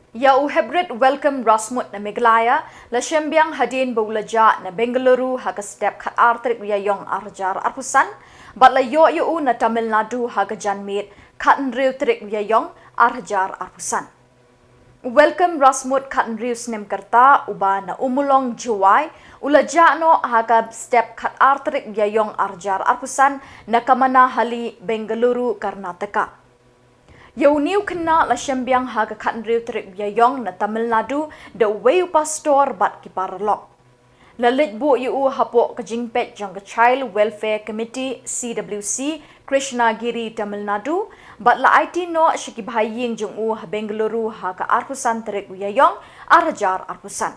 Ya uhebret welcome Rasmut na Meghalaya, la Shem Biang hadin baulaja na Bangalaru haga step khat artrik yong arjar arpusan, bat la yo na Tamil Nadu haga janmit khat nriu trik yong arjar arpusan. Welcome Rasmut khat nriu snem karta uba na umulong juwai, ulaja no haga step khat artrik yong arjar arpusan na kamana hali Bangalaru Karnataka. Yauniu kena la Shem Biang haga khat nriu trik yong na Tamil Nadu the way pastor bat ki parlok. La litbu yu hapo kajingpet jang Child Welfare Committee CWC Krishnagiri Tamil Nadu bat la IT no shiki bhaying jung Bangalaru haga arpusan trik yong arhajar arpusan.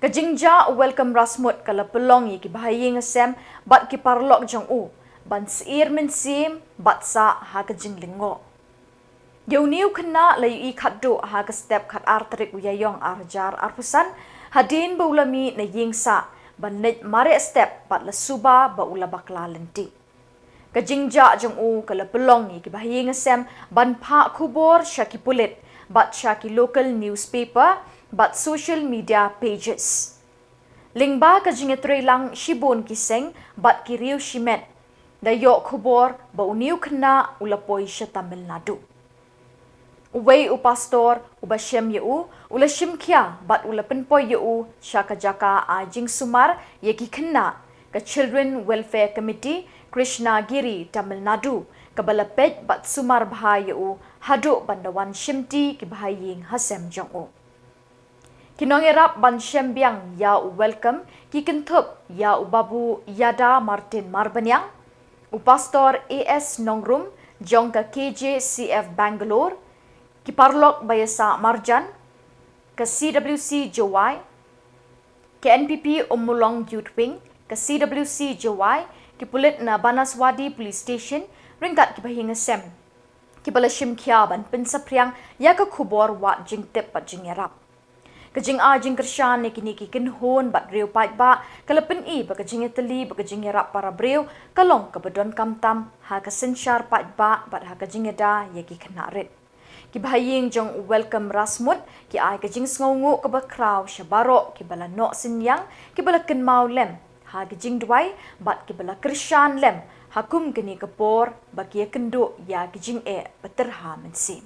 Kajingja welcome Rasmut kala pelong ki bhaying Shem bat ki parlok jang ban sir min sim bat sa haga jinglingo. Yauniu kena layu khaddo haga step khat artrik yong arjar arpusan hadin baulami na yingsa bannet mare step bat la suba baula bakla lenti. Kajingja jong kala pelong ki bahing Shem ban pha Khubor shaki pulit bat shaki local newspaper bat social media pages. Lingba kajingetre lang shibon kiseng bat kiriu shimet dayo Khubor bauniu kena ulapoi sha Tamil Nadu. Uway pastor uba Shem ula Shem kia bat ula penpoy shaka jaka ajing sumar yeki kena ka Children Welfare Committee Krishnagiri Tamil Nadu kabalapet bat sumar bahaya hadu bandawan Shemti ki bahaying hasem jong Kinongerap ban Shem Biang ya welcome ki kentup ya babu yada Martin Marbanyang pastor AS Nongrum jong ka KJCF Bangalore Kiparlok Bayasa Marjan, ke CWC Jawai, ke NPP Umulong Youth Wing, ke CWC Jawai, ki pulit na Banaswadi Police Station, ringkat ki bahinga Shem. Ki bala Shim kia ban pensapriang ya ke Khubor wat jing tip bat jing yarap. Kajing jing kershan ni kini ki Khun bat riu pait ba, kalapen ba kajing teli ba kajing yarap para briu, kalong ke bedon kamtam, ha ke sensyar pait ba bat ha kajing da ya ki kenarit. Ki bahaying jong welcome Rasmut ki ay kajing sngongu ke bakraw shabaro ki bala no sinyang ki bala kenmau lem ha kajing duai bat ki bala kershan lem hakum kini kepor baki kendu ya kajing beterha mensim.